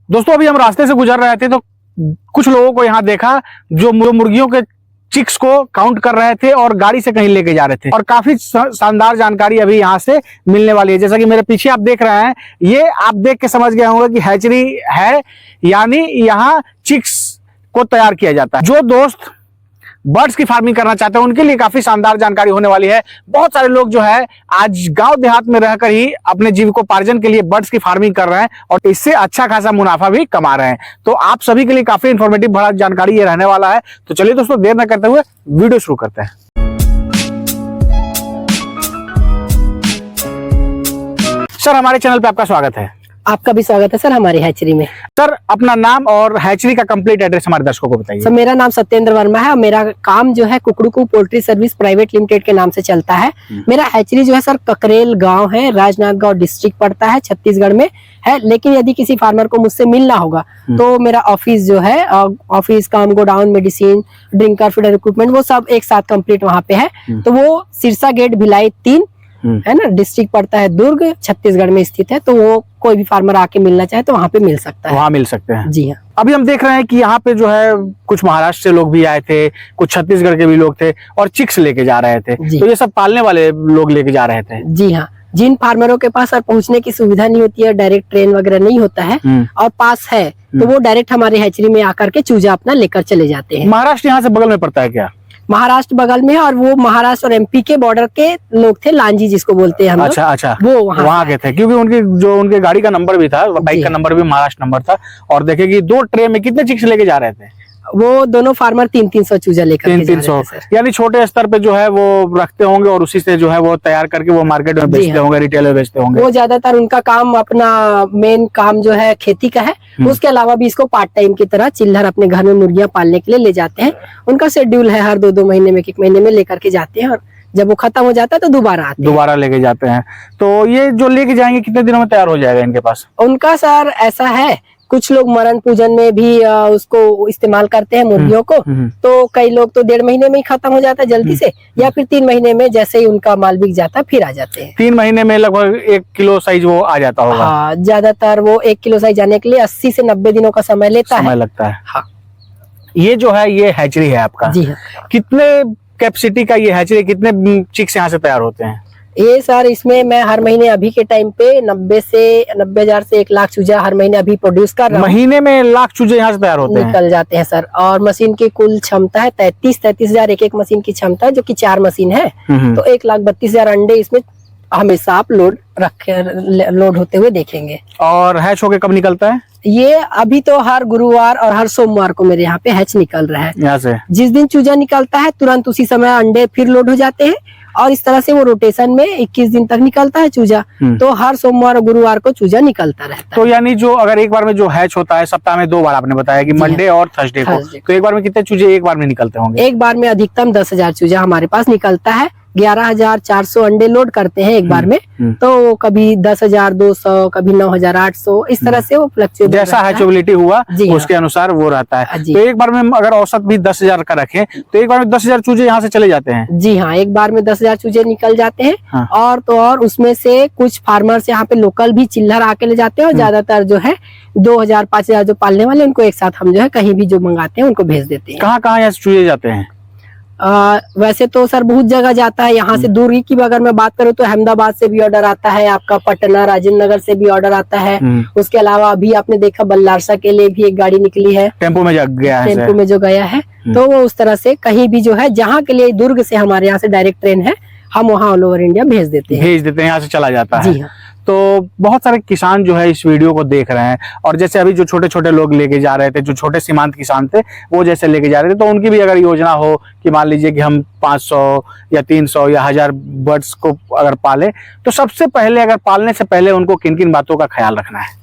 दोस्तों अभी हम रास्ते से गुजर रहे थे तो कुछ लोगों को यहाँ देखा जो मुर्गियों के चिक्स को काउंट कर रहे थे और गाड़ी से कहीं लेके जा रहे थे, और काफी शानदार जानकारी अभी यहाँ से मिलने वाली है। जैसा कि मेरे पीछे आप देख रहे हैं, ये आप देख के समझ गए होंगे कि हैचरी है, यानी यहाँ चिक्स को तैयार किया जाता है। जो दोस्त बर्ड्स की फार्मिंग करना चाहते हैं उनके लिए काफी शानदार जानकारी होने वाली है। बहुत सारे लोग जो है आज गांव देहात में रहकर ही अपने जीविकोपार्जन के लिए बर्ड्स की फार्मिंग कर रहे हैं और इससे अच्छा खासा मुनाफा भी कमा रहे हैं। तो आप सभी के लिए काफी इंफॉर्मेटिव बड़ा जानकारी ये रहने वाला है। तो चलिए दोस्तों देर न करते हुए वीडियो शुरू करते हैं। सर हमारे चैनल पे आपका स्वागत है। आपका भी स्वागत है सर हमारी हैचरी में। सर अपना नाम और हैचरी का कंप्लीट एड्रेस हमारे दर्शकों को बताइए। सर मेरा नाम सत्येंद्र वर्मा है और मेरा काम जो है कुकड़ू पोल्ट्री सर्विस प्राइवेट लिमिटेड के नाम से चलता है। मेरा हैचरी जो है सर ककरेल गांव है, राजनांदगांव डिस्ट्रिक्ट पड़ता है, छत्तीसगढ़ में है। लेकिन यदि किसी फार्मर को मुझसे मिलना होगा तो मेरा ऑफिस जो है, ऑफिस काम, godown, medicine, drinker, feeder equipment, वो सब एक साथ कंप्लीट वहाँ पे है। तो वो सिरसा गेट भिलाई 3 है ना, डिस्ट्रिक्ट पड़ता है दुर्ग, छत्तीसगढ़ में स्थित है। तो वो कोई भी फार्मर आके मिलना चाहे तो वहाँ पे मिल सकता है। वहाँ मिल सकते हैं। जी हाँ। अभी हम देख रहे हैं कि यहाँ पे जो है कुछ महाराष्ट्र से लोग भी आए थे, कुछ छत्तीसगढ़ के भी लोग थे और चिक्स लेके जा रहे थे। तो ये सब पालने वाले लोग लेके जा रहे थे। जी हाँ। जिन फार्मरों के पास पहुँचने की सुविधा नहीं होती है, डायरेक्ट ट्रेन वगैरह नहीं होता है और पास है, तो वो डायरेक्ट हमारे हैचरी में आकर के चूजा अपना लेकर चले जाते हैं। महाराष्ट्र यहाँ से बगल में पड़ता है क्या? महाराष्ट्र बगल में है और वो महाराष्ट्र और एमपी के बॉर्डर के लोग थे, लांजी जिसको बोलते हैं हम। अच्छा वो वहाँ के थे, क्योंकि उनके गाड़ी का नंबर भी था, बाइक का नंबर भी महाराष्ट्र नंबर था। और देखे कि 2 ट्रे में कितने चिक्स लेके जा रहे थे? वो दोनों फार्मर 300 चूजा लेकर 300 यानी छोटे स्तर पे जो है वो रखते होंगे और उसी से जो है वो तैयार करके वो मार्केट में बेचते होंगे, रिटेल में बेचते होंगे। वो ज्यादातर उनका काम, अपना मेन काम जो है खेती का है। उसके अलावा भी इसको पार्ट टाइम की तरह चिल्लर अपने घर में मुर्गियां पालने के लिए ले जाते हैं। उनका शेड्यूल है, हर 2-2 महीने में, 1 महीने में लेकर के जाते हैं और जब वो खत्म हो जाता है तो दोबारा लेके जाते हैं। तो ये जो लेके जाएंगे कितने दिनों में तैयार हो जाएगा इनके पास? उनका सर ऐसा है, कुछ लोग मरण पूजन में भी उसको इस्तेमाल करते हैं मुर्गियों को। तो कई लोग तो 1.5 महीने में ही खत्म हो जाता है जल्दी से, या फिर 3 महीने में, जैसे ही उनका माल बिक जाता है फिर आ जाते हैं। 3 महीने में लगभग 1 किलो साइज वो आ जाता होगा। हाँ, ज्यादातर वो 1 किलो साइज आने के लिए 80 से 90 दिनों का समय लगता है। हाँ। ये जो है ये हैचरी है आपका? जी हाँ। कितने कैपेसिटी का ये हैचरी, कितने चिक्स यहाँ से तैयार होते हैं? ये सर इसमें मैं हर महीने अभी के टाइम पे 90,000 से 1 लाख चूजा हर महीने अभी प्रोड्यूस कर रहा हूँ। महीने में 1 लाख चूजे यहाँ से तैयार होते हैं? निकल जाते हैं सर। और मशीन की कुल क्षमता है 33,000 एक मशीन की क्षमता है, जो कि 4 मशीन है। तो 1,32,000 अंडे इसमें हमेशा आप लोड होते हुए देखेंगे। और हैच होके कब निकलता है? ये अभी तो हर गुरुवार और हर सोमवार को मेरे यहाँ पे हैच निकल रहा है। यहाँ से जिस दिन चूजा निकलता है तुरंत उसी समय अंडे फिर लोड हो जाते हैं और इस तरह से वो रोटेशन में 21 दिन तक निकलता है चूजा। तो हर सोमवार और गुरुवार को चूजा निकलता रहता है। तो यानी जो अगर एक बार में जो हैच होता है, सप्ताह में 2 बार आपने बताया कि मंडे और थर्सडे को, तो एक बार में कितने चूजे एक बार में निकलते होंगे? एक बार में अधिकतम 10,000 चूजा हमारे पास निकलता है। 11,400 अंडे लोड करते हैं एक बार में। तो कभी 10,200, कभी 9,800, इस तरह से वो फ्लक्चुएट, जैसा हैचेबिलिटी हुआ उसके अनुसार वो रहता है। तो एक बार में अगर औसत भी 10,000 का रखें तो एक बार में 10,000 चूजे यहाँ से चले जाते हैं? जी हाँ, एक बार में 10,000 चूजे निकल जाते हैं। हाँ। और उसमें से कुछ फार्मर्स यहाँ पे लोकल भी चिल्लर आके ले जाते हैं और ज्यादातर जो है 2,000, 5,000 जो पालने वाले उनको एक साथ हम जो है कहीं भी जो मंगाते हैं उनको भेज देते हैं। कहाँ यहाँ से चूजे जाते हैं? वैसे तो सर बहुत जगह जाता है। यहाँ से दूरी की अगर मैं बात करूँ तो अहमदाबाद से भी ऑर्डर आता है, आपका पटना, राजेंद्र नगर से भी ऑर्डर आता है। उसके अलावा अभी आपने देखा बल्लारसा के लिए भी एक गाड़ी निकली है, टेम्पो में जो गया है। तो वो उस तरह से कहीं भी जो है, जहाँ के लिए दुर्ग से हमारे यहाँ से डायरेक्ट ट्रेन है, हम वहाँ ऑल ओवर इंडिया भेज देते हैं। यहाँ से चला जाता है। जी हाँ। तो बहुत सारे किसान जो है इस वीडियो को देख रहे हैं, और जैसे अभी जो छोटे छोटे लोग लेके जा रहे थे, जो छोटे सीमांत किसान थे वो जैसे लेके जा रहे थे, तो उनकी भी अगर योजना हो कि मान लीजिए कि हम 500 या 300 या 1000 बर्ड्स को अगर पाले, तो सबसे पहले अगर पालने से पहले उनको किन किन बातों का ख्याल रखना है?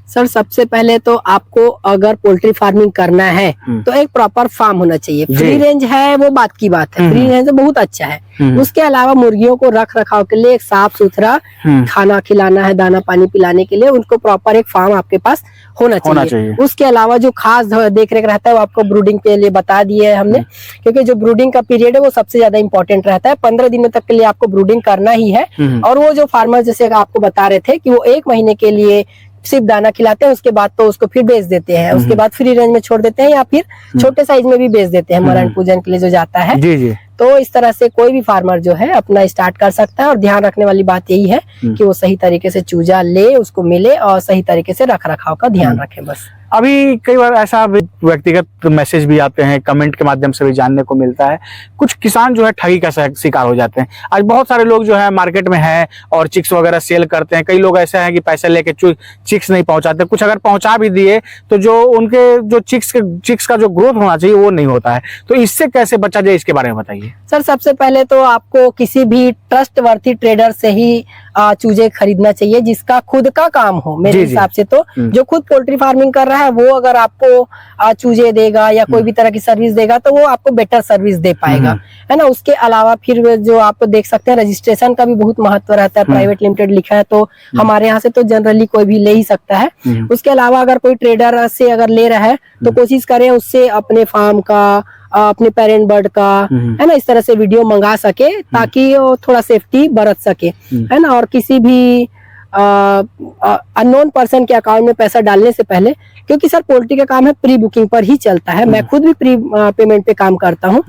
सर सबसे पहले तो आपको अगर पोल्ट्री फार्मिंग करना है तो एक प्रॉपर फार्म होना चाहिए। फ्री रेंज है वो बात की बात है, फ्री रेंज तो बहुत अच्छा है। उसके अलावा मुर्गियों को रख रखाव के लिए एक साफ सुथरा खाना खिलाना है, दाना पानी पिलाने के लिए उनको प्रॉपर एक फार्म आपके पास होना चाहिए। उसके अलावा जो खास देख रेख रहता है वो आपको ब्रूडिंग के लिए बता दिए है हमने, क्योंकि जो ब्रूडिंग का पीरियड है वो सबसे ज्यादा इंपॉर्टेंट रहता है। 15 दिनों तक के लिए आपको ब्रूडिंग करना ही है। और वो जो फार्मर जैसे आपको बता रहे थे कि वो 1 महीने के लिए सिर्फ दाना खिलाते हैं, उसके बाद तो उसको फिर बेच देते हैं, उसके बाद फ्री रेंज में छोड़ देते हैं या फिर छोटे साइज में भी बेच देते हैं मरण पूजन के लिए जो जाता है। जी जी। तो इस तरह से कोई भी फार्मर जो है अपना स्टार्ट कर सकता है, और ध्यान रखने वाली बात यही है कि वो सही तरीके से चूजा ले, उसको मिले और सही तरीके से रख रखाव का ध्यान रखे बस। अभी कई बार ऐसा व्यक्तिगत मैसेज भी आते हैं, कमेंट के माध्यम से भी जानने को मिलता है, कुछ किसान जो है ठगी का शिकार हो जाते हैं। आज बहुत सारे लोग जो है मार्केट में हैं और चिक्स वगैरह सेल करते हैं। कई लोग ऐसे हैं कि पैसे लेके चिक्स नहीं पहुंचाते, कुछ अगर पहुंचा भी दिए तो जो उनके जो चिक्स का जो ग्रोथ होना चाहिए वो नहीं होता है। तो इससे कैसे बचा जाए, इसके बारे में बताइए। सर सबसे पहले तो आपको किसी भी ट्रस्टवर्थी ट्रेडर से ही चूजे खरीदना चाहिए, जिसका खुद का काम हो। मेरे हिसाब से तो जो खुद पोल्ट्री फार्मिंग कर रहा है वो अगर आपको चूजे देगा या कोई भी तरह की सर्विस देगा तो वो आपको बेटर सर्विस दे पाएगा, है ना। उसके अलावा फिर जो आप देख सकते हैं रजिस्ट्रेशन का भी बहुत महत्व रहता है। प्राइवेट लिमिटेड लिखा है तो हमारे यहाँ से तो जनरली कोई भी ले ही सकता है। उसके अलावा अगर कोई ट्रेडर से अगर ले रहा है तो कोशिश करें उससे अपने फार्म का, अपने पेरेंट बर्ड का, है ना, इस तरह से वीडियो मंगा सके ताकि वो थोड़ा सेफ्टी बरत सके, है ना। और किसी भी अननोन पर्सन के अकाउंट में पैसा डालने से पहले, क्योंकि सर पोल्ट्री का काम है प्री बुकिंग पर ही चलता है, मैं खुद भी प्री पेमेंट पे काम करता हूँ,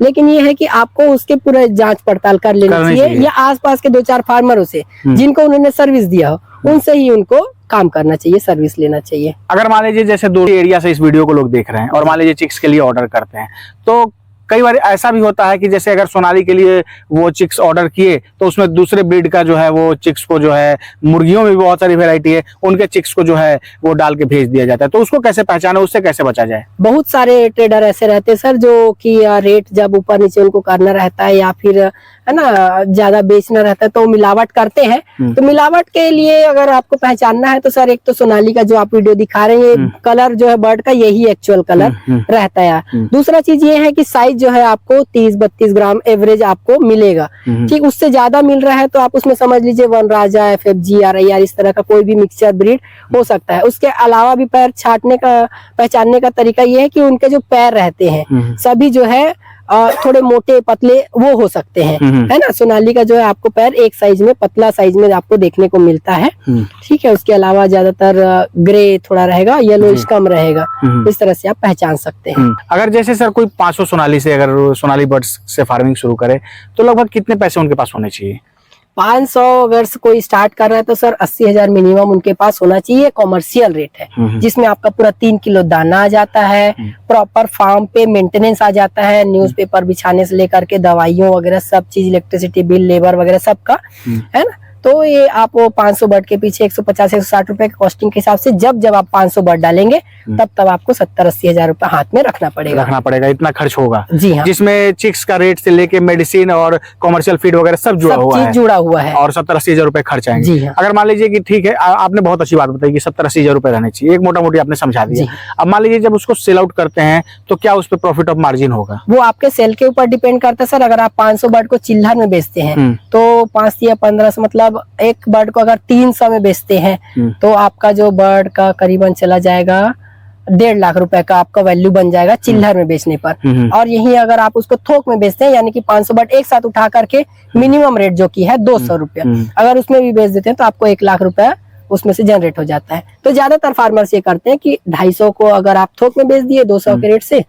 लेकिन ये है कि आपको उसके पूरे जांच पड़ताल कर लेनी चाहिए या आसपास के 2-4 फार्मरों से जिनको उन्होंने सर्विस दिया हो उनसे ही उनको काम करना चाहिए, सर्विस लेना चाहिए। अगर मान लीजिए जैसे दूसरे एरिया से इस वीडियो को लोग देख रहे हैं और मान लीजिए चिक्स के लिए ऑर्डर करते हैं, तो कई बार ऐसा भी होता है कि जैसे अगर सोनाली के लिए वो चिक्स ऑर्डर किए तो उसमें दूसरे ब्रीड का जो है वो चिक्स को जो है, मुर्गियों में भी बहुत सारी वैरायटी है, उनके चिक्स को जो है वो डाल के भेज दिया जाता है। तो उसको कैसे पहचाने, उससे कैसे बचा जाए? बहुत सारे ट्रेडर ऐसे रहते हैं सर जो कि रेट जब ऊपर नीचे उनको करना रहता है या फिर है ना ज्यादा बेचना रहता है तो मिलावट करते हैं। तो मिलावट के लिए अगर आपको पहचानना है तो सर एक तो सोनाली का जो आप वीडियो दिखा रहे हैं कलर जो है बर्ड का यही एक्चुअल कलर रहता है। दूसरा चीज ये है कि साइज जो है आपको 30-32 ग्राम एवरेज आपको मिलेगा। ठीक, उससे ज्यादा मिल रहा है तो आप उसमें समझ लीजिए वन राजा, FFG, RIR इस तरह का कोई भी मिक्सचर ब्रीड हो सकता है। उसके अलावा भी पैर छाटने का, पहचानने का तरीका ये है कि उनके जो पैर रहते हैं सभी जो है थोड़े मोटे पतले वो हो सकते हैं, है ना। सोनाली का जो है आपको पैर एक साइज में, पतला साइज में आपको देखने को मिलता है। ठीक है, उसके अलावा ज्यादातर ग्रे थोड़ा रहेगा, येलोइश कम रहेगा, इस तरह से आप पहचान सकते हैं। अगर जैसे सर कोई 500 सोनाली से अगर सोनाली बर्ड्स से फार्मिंग शुरू करे तो लगभग कितने पैसे उनके पास होने चाहिए? 500 अगर कोई स्टार्ट कर रहा है तो सर 80,000 मिनिमम उनके पास होना चाहिए। कॉमर्शियल रेट है जिसमें आपका पूरा 3 किलो दाना आ जाता है, प्रॉपर फार्म पे मेंटेनेंस आ जाता है, न्यूज़पेपर बिछाने से लेकर के दवाइयों वगैरह सब चीज, इलेक्ट्रिसिटी बिल, लेबर वगैरह सबका, है ना। तो ये आप 500 बर्ड के पीछे 150-160 रुपए के कॉस्टिंग के हिसाब से जब आप 500 बर्ड डालेंगे तब आपको 70-80 हजार रुपए हाथ में रखना पड़ेगा। इतना खर्च होगा। जी हाँ, जिसमें चिक्स का रेट से लेके मेडिसिन और कॉमर्शियल फीड वगैरह सब जुड़ा हुआ है और 70-80 हजार रुपए खर्च आएंगे। जी हाँ। अगर मान लीजिए कि ठीक है, आपने बहुत अच्छी बात बताई कि 70-80 हजार रुपए रहने चाहिए, एक मोटा मोटी आपने समझा दिया। अब मान लीजिए जब उसको सेल आउट करते हैं तो क्या उस पर प्रॉफिट ऑफ मार्जिन होगा? वो आपके सेल के ऊपर डिपेंड करता है सर। अगर आप 500 बर्ड को चिल्हर में बेचते हैं तो 5 या 1500, मतलब एक बर्ड को अगर 300 में बेचते हैं तो आपका जो बर्ड का करीबन चला जाएगा 1.5 लाख रुपए का आपका वैल्यू बन जाएगा चिल्हर में बेचने पर। और यही अगर आप उसको थोक में बेचते हैं यानी कि 500 बर्ड एक साथ उठा करके मिनिमम रेट जो की है 200 रुपया, अगर उसमें भी बेच देते हैं तो आपको 1 लाख रुपया उसमें से जनरेट हो जाता है। तो ज्यादातर फार्मर्स ये करते हैं कि 250 को अगर आप थोक में बेच दिए 200 के रेट से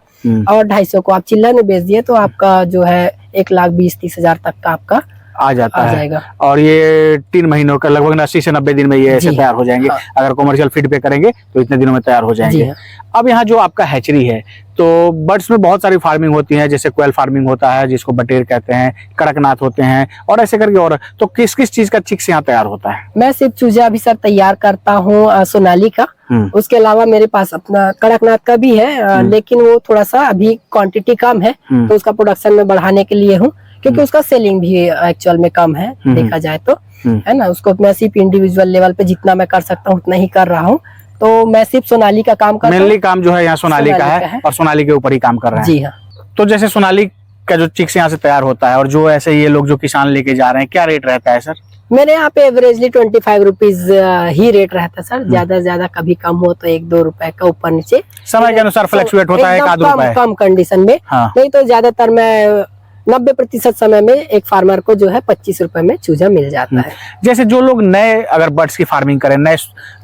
और 250 को आप चिल्लर में बेच दिए तो आपका जो है 1,20,30 हजार तक का आपका आ जाएगा। और ये 3 महीनों का लगभग 80 से 90 दिन में ये ऐसे तैयार हो जाएंगे। हाँ। अगर कॉमर्शियल फीड पे करेंगे तो इतने दिनों में तैयार हो जाएंगे। हाँ। अब यहाँ जो आपका हैचरी है तो बर्ड्स में बहुत सारी फार्मिंग होती है, जैसे क्वेल फार्मिंग होता है जिसको बटेर कहते हैं, कड़कनाथ होते हैं और ऐसे करके। और तो किस किस चीज का चिक्स यहाँ तैयार होता है? मैं सिर्फ चूजा अभी सर तैयार करता हूँ सोनाली का। उसके अलावा मेरे पास अपना कड़कनाथ का भी है, लेकिन वो थोड़ा सा अभी क्वांटिटी कम है तो उसका प्रोडक्शन में बढ़ाने के लिए हूँ, क्योंकि उसका सेलिंग भी एक्चुअल में कम है देखा जाए तो, है ना। उसको मैं सिर्फ इंडिविजुअल लेवल पे जितना मैं कर सकता हूँ उतना ही कर रहा हूँ। तो मैं सिर्फ सोनाली का काम करता हूँ। मेनली काम जो है यहाँ सोनाली का है और सोनाली के ऊपर ही काम कर रहे हैं। जी हाँ। तो जैसे सोनाली का जो चिक्स यहाँ से तैयार होता है और जो ऐसे ये लोग जो किसान लेके जा रहे हैं, क्या रेट रहता है सर? मेरे यहाँ पे एवरेजली 25 रुपीज ही रेट रहता है सर। ज्यादा से ज्यादा कभी कम हो तो 1-2 रुपए का ऊपर नीचे समय के अनुसार फ्लक्चुएट होता है, 1-2 रुपए कम कंडीशन में। नहीं तो ज्यादातर मैं 90% समय में एक फार्मर को जो है 25 रुपए में चूजा मिल जाता है। जैसे जो लोग नए अगर बर्ड्स की फार्मिंग करें, नए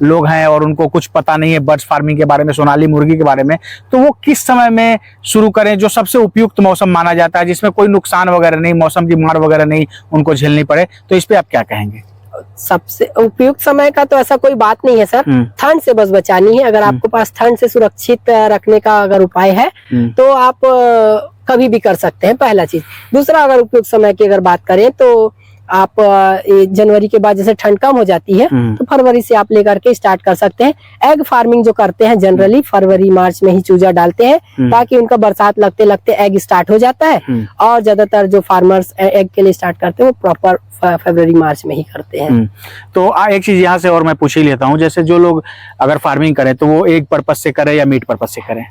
लोग हैं और उनको कुछ पता नहीं है बर्ड्स फार्मिंग के बारे में, सोनाली मुर्गी के बारे में, तो वो किस समय में शुरू करें जो सबसे उपयुक्त मौसम माना जाता है, जिसमें कोई नुकसान वगैरह नहीं, मौसम की मार वगैरह नहीं उनको झेलनी पड़े, तो इस पे आप क्या कहेंगे? सबसे उपयुक्त समय का तो ऐसा कोई बात नहीं है सर, ठंड से बस बचानी है। अगर आपके पास ठंड से सुरक्षित रखने का अगर उपाय है तो आप कभी भी कर सकते हैं, पहला चीज। दूसरा, अगर उपयुक्त समय की अगर बात करें तो आप जनवरी के बाद जैसे ठंड कम हो जाती है तो फरवरी से आप लेकर के स्टार्ट कर सकते हैं। एग फार्मिंग जो करते हैं जनरली फरवरी मार्च में ही चूजा डालते हैं ताकि उनका बरसात लगते लगते एग स्टार्ट हो जाता है। और ज्यादातर जो फार्मर्स एग के लिए स्टार्ट करते हैं वो प्रॉपर फरवरी मार्च में ही करते हैं। तो एक चीज यहाँ से और मैं पूछ ही लेता हूँ, जैसे जो लोग अगर फार्मिंग करें तो वो एग पर्पज से करें या मीट पर्पज से करें,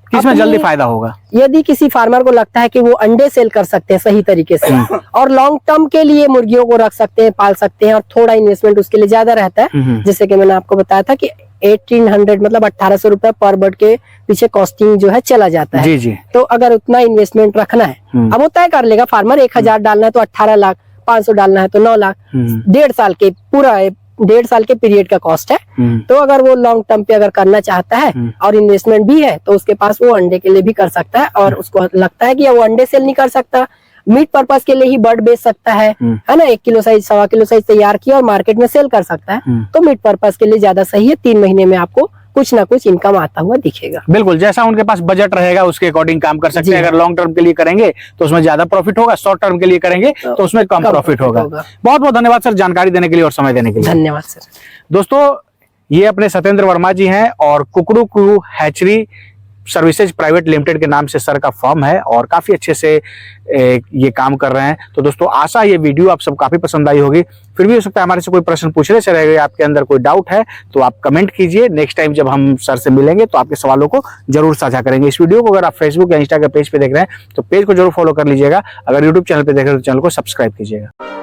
किसमें जल्दी फायदा होगा? यदि किसी फार्मर को लगता है कि वो अंडे सेल कर सकते हैं सही तरीके से और लॉन्ग टर्म के लिए मुर्गियों को रख सकते हैं, पाल सकते हैं और थोड़ा इन्वेस्टमेंट उसके लिए ज्यादा रहता है, जैसे कि मैंने आपको बताया था कि 1800 मतलब 1800 रुपए पर बर्ड के पीछे कॉस्टिंग जो है चला जाता है। जी। तो अगर उतना इन्वेस्टमेंट रखना है, अब वो तय कर लेगा फार्मर, 1000 डालना है तो 18 लाख, 500 डालना है तो 9 लाख, 1.5 साल के पूरा 1.5 साल के पीरियड का कॉस्ट है। तो अगर वो लॉन्ग टर्म पे अगर करना चाहता है और इन्वेस्टमेंट भी है तो उसके पास वो अंडे के लिए भी कर सकता है, और उसको लगता है कि वो अंडे सेल नहीं कर सकता, मीट पर्पस के लिए ही बर्ड बेच सकता है ना, 1 किलो साइज 1.25 किलो साइज तैयार किया और मार्केट में सेल कर सकता है, तो मीट पर्पस के लिए ज्यादा सही है। 3 महीने में आपको कुछ ना कुछ इनकम आता हुआ दिखेगा। बिल्कुल, जैसा उनके पास बजट रहेगा उसके अकॉर्डिंग काम कर सकते हैं। अगर लॉन्ग टर्म के लिए करेंगे तो उसमें ज्यादा प्रॉफिट होगा, शॉर्ट टर्म के लिए करेंगे तो उसमें कम प्रॉफिट होगा। बहुत बहुत धन्यवाद सर जानकारी देने के लिए और समय देने के लिए। धन्यवाद सर। दोस्तों, ये अपने सत्येंद्र वर्मा जी हैं और कुकड़ू क्रू हैचरी सर्विसेज प्राइवेट लिमिटेड के नाम से सर का फर्म है और काफी अच्छे से ये काम कर रहे हैं। तो दोस्तों, आशा ये वीडियो आप सब काफी पसंद आई होगी। फिर भी हो सकता है हमारे से कोई प्रश्न पूछने से रह गए, आपके अंदर कोई डाउट है तो आप कमेंट कीजिए। नेक्स्ट टाइम जब हम सर से मिलेंगे तो आपके सवालों को जरूर साझा करेंगे। इस वीडियो को अगर आप फेसबुक या इंस्टा के पेज पे देख रहे हैं तो पेज को जरूर फॉलो कर लीजिएगा। अगर यूट्यूब चैनल पे देख रहे हैं तो चैनल को सब्सक्राइब कीजिएगा।